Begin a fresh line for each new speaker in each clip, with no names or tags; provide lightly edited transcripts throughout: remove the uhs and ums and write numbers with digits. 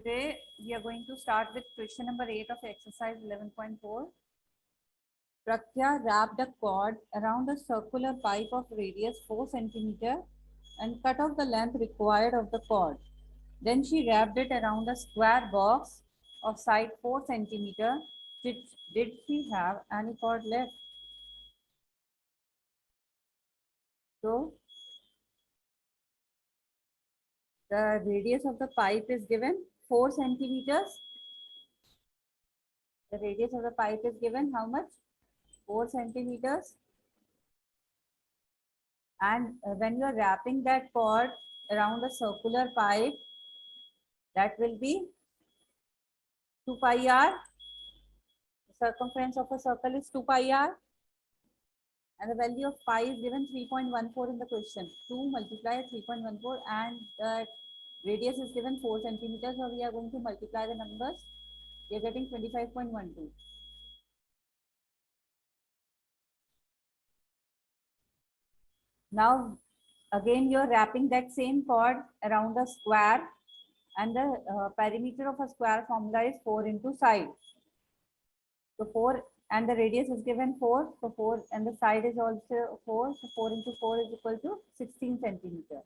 Today we are going to start with question number 8 of exercise 11.4. Prakya wrapped a cord around a circular pipe of radius 4 cm and cut off the length required of the cord. Then she wrapped it around a square box of side 4 cm. Did she have any cord left? So the radius of the pipe is given 4 centimeters. The radius of the pipe is given how much? 4 centimeters. And when you are wrapping that cord around a circular pipe, that will be 2 pi r. The circumference of a circle is 2 pi r. And the value of pi is given 3.14 in the question. 2 multiply 3.14 and the radius is given 4 centimeters. So we are going to multiply the numbers. We are getting 25.12. Now again you are wrapping that same cord around a square, and the perimeter of a square formula is 4 into side. So 4 and the radius is given 4. So 4 and the side is also 4. So 4 into 4 is equal to 16 centimeter.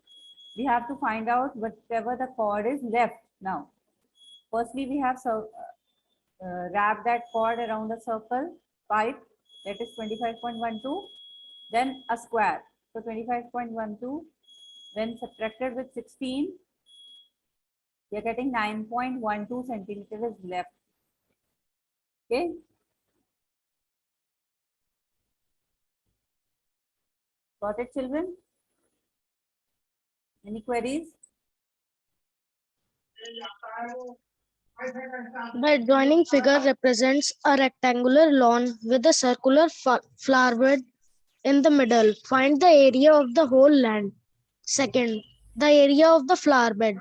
We have to find out whatever the cord is left now. Firstly, we have wrap that cord around a circle pipe, that is 25.12. Then a square. So 25.12 when subtracted with 16, we are getting 9.12 centimeters left. Okay. Got it, children? Any queries?
The adjoining figure represents a rectangular lawn with a circular flower bed in the middle. Find the area of the whole land. Second, the area of the flower bed.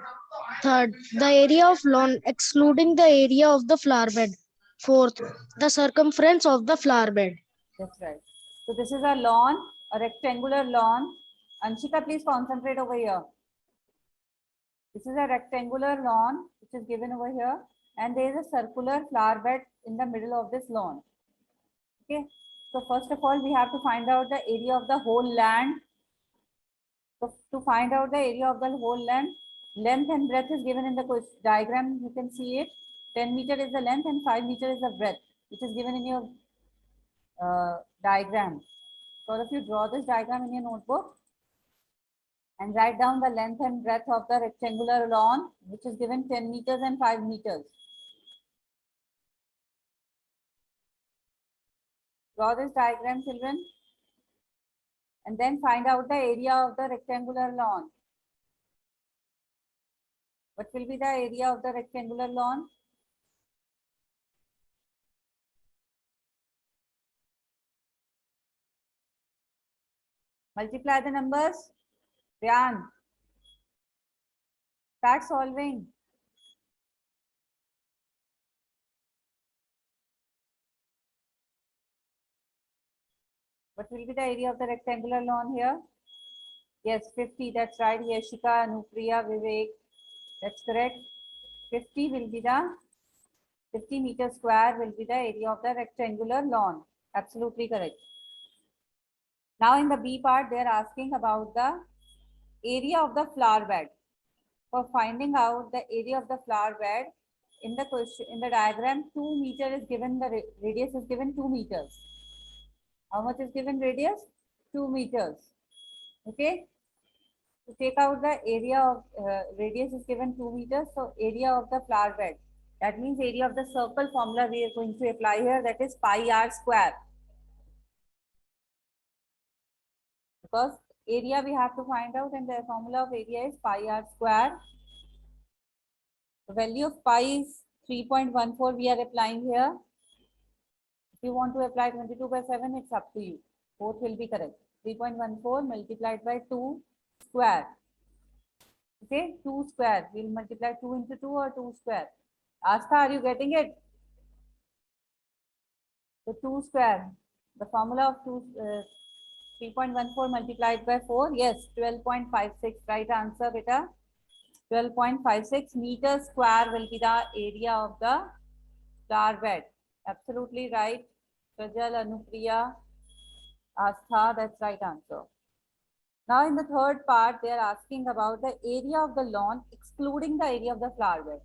Third, the area of lawn excluding the area of the flower bed. Fourth, the circumference of the flower bed.
That's right. So this is a lawn, a rectangular lawn. Anshika, please concentrate over here. This is a rectangular lawn which is given over here, and there is a circular flower bed in the middle of this lawn. Okay. So first of all, we have to find out the area of the whole land. So to find out the area of the whole land, length and breadth is given in the diagram. You can see it. 10 meter is the length and 5 meter is the breadth, which is given in your diagram. So if you draw this diagram in your notebook and write down the length and breadth of the rectangular lawn, which is given 10 meters and 5 meters. Draw this diagram, children, and then find out the area of the rectangular lawn. What will be the area of the rectangular lawn? Multiply the numbers. Ryan, start solving. What will be the area of the rectangular lawn here? Yes, 50. That's right. Yashika, Anupriya, Vivek. That's correct. 50 will be the 50 meter square will be the area of the rectangular lawn. Absolutely correct. Now in the B part, they are asking about the area of the flower bed. For finding out the area of the flower bed, in the question, in the diagram, 2 meter is given, the radius is given 2 meters. How much is given radius? 2 meters. Okay. To take out the area of radius is given 2 meters. So area of the flower bed. That means area of the circle formula we are going to apply here, that is pi r square. Because area we have to find out, and the formula of area is pi r square. The value of pi is 3.14 we are applying here. If you want to apply 22/7, it's up to you. Both will be correct. 3.14 multiplied by 2 square. Okay, 2 square. We'll multiply 2 into 2 or 2 square. Astha, are you getting it? The 2 square. The formula of 3.14 multiplied by 4. Yes, 12.56. Right answer, beta. 12.56 meters square will be the area of the flower bed. Absolutely right. Prajal, Anupriya, Astha, that's right answer. Now in the third part, they are asking about the area of the lawn excluding the area of the flower bed.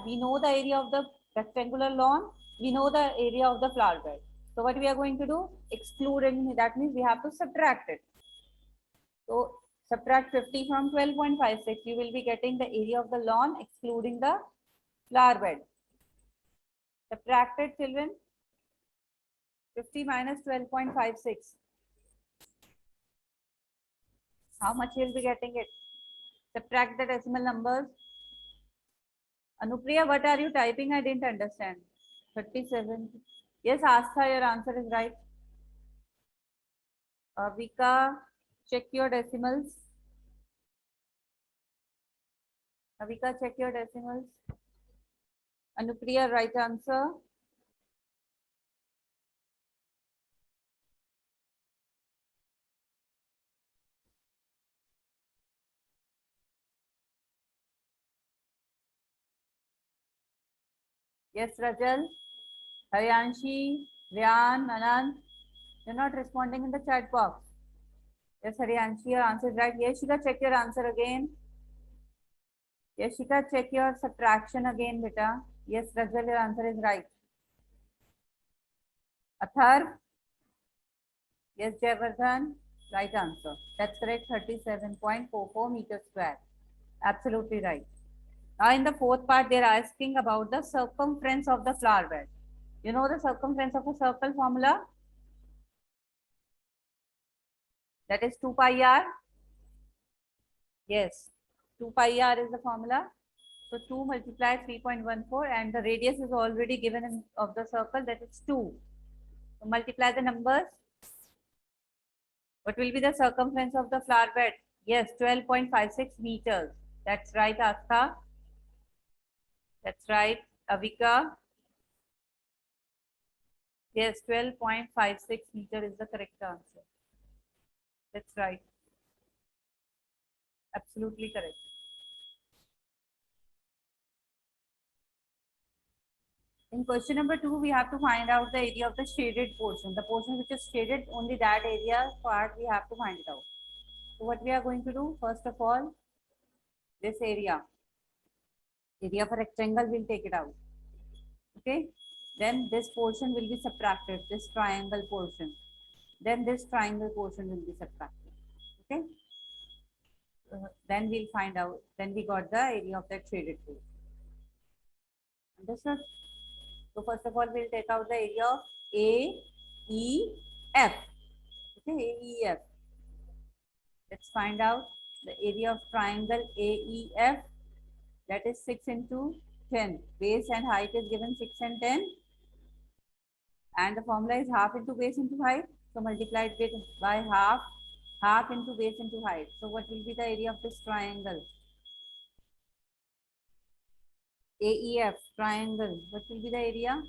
We know the area of the rectangular lawn. We know the area of the flower bed. So what we are going to do? Excluding, that means we have to subtract it. So subtract 50 from 12.56. You will be getting the area of the lawn excluding the flower bed. Subtracted, children. 50 minus 12.56. How much you will be getting it? Subtract the decimal numbers. Anupriya, what are you typing? I didn't understand. 37. Yes, Astha, your answer is right. Avika, check your decimals. Avika, check your decimals. Anupriya, right answer. Yes, Rajal. Haryanshi, Ryan, Anand. You're not responding in the chat box. Yes, Haryanshi, your answer is right. Yeshika, check your answer again. Yeshika, check your subtraction again, beta. Yes, Rajal, your answer is right. Athar. Yes, Jayavardhan. Right answer. That's correct. 37.44 meters square. Absolutely right. Now in the fourth part, they're asking about the circumference of the flower bed. You know the circumference of a circle formula? That is 2 pi r. Yes, 2 pi r is the formula. So 2 multiply 3.14 and the radius is already given in, of the circle, that is 2. So multiply the numbers. What will be the circumference of the flower bed? Yes, 12.56 meters. That's right, Astha. That's right, Avika. Yes, 12.56 meter is the correct answer. That's right. Absolutely correct. In question number 2, we have to find out the area of the shaded portion. The portion which is shaded, only that area part we have to find it out. So what we are going to do, first of all, this area of a rectangle, we'll take it out. Okay. Then this portion will be subtracted, this triangle portion. Then this triangle portion will be subtracted. Okay. Then we'll find out, then we got the area of that shaded portion. Understood? So first of all, we'll take out the area of AEF. Okay, AEF. Let's find out the area of triangle AEF. That is 6 into 10. Base and height is given 6 and 10. And the formula is half into base into height. So multiply it by half. Half into base into height. So what will be the area of this triangle? AEF triangle. What will be the area?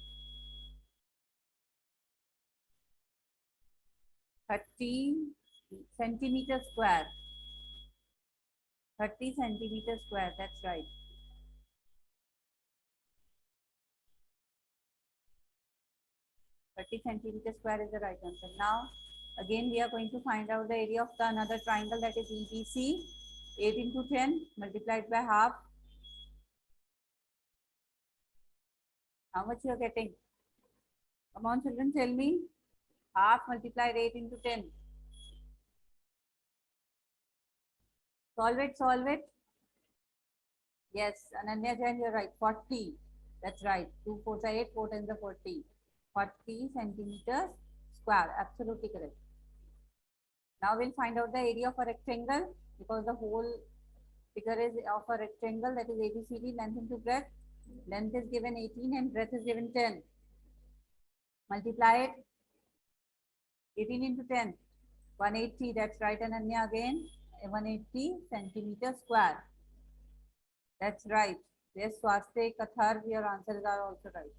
30 centimeter square. 30 centimeter square. That's right. Centimeter square is the right answer. Now, again, we are going to find out the area of the another triangle, that is EBC. 8 into 10 multiplied by half. How much you are getting? Come on, children, tell me. Half multiplied 8 into 10. Solve it, solve it. Yes, Ananya Jain, you're right. 40. That's right. 2 4 are 8, 4 times the 40. 40 centimeters square. Absolutely correct. Now we'll find out the area of a rectangle, because the whole figure is of a rectangle, that is ABCD, length into breadth. Length is given 18 and breadth is given 10. Multiply it. 18 into 10. 180. That's right, Ananya, again. 180 centimeter square. That's right. Yes, Swastik, Kathar, your answers are also right.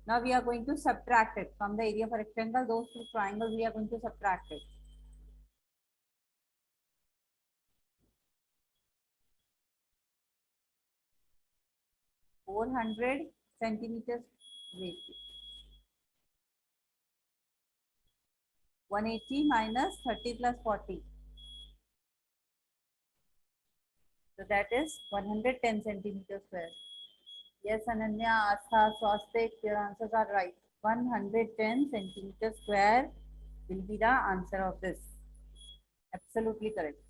Now we are going to subtract it from the area of a rectangle. Those two triangles, we are going to subtract it. 400 centimeters. Wait. 180 minus 30 plus 40. So that is 110 centimeters square. Yes, Ananya, Astha, Swastik, your answers are right. 110 centimeters square will be the answer of this. Absolutely correct.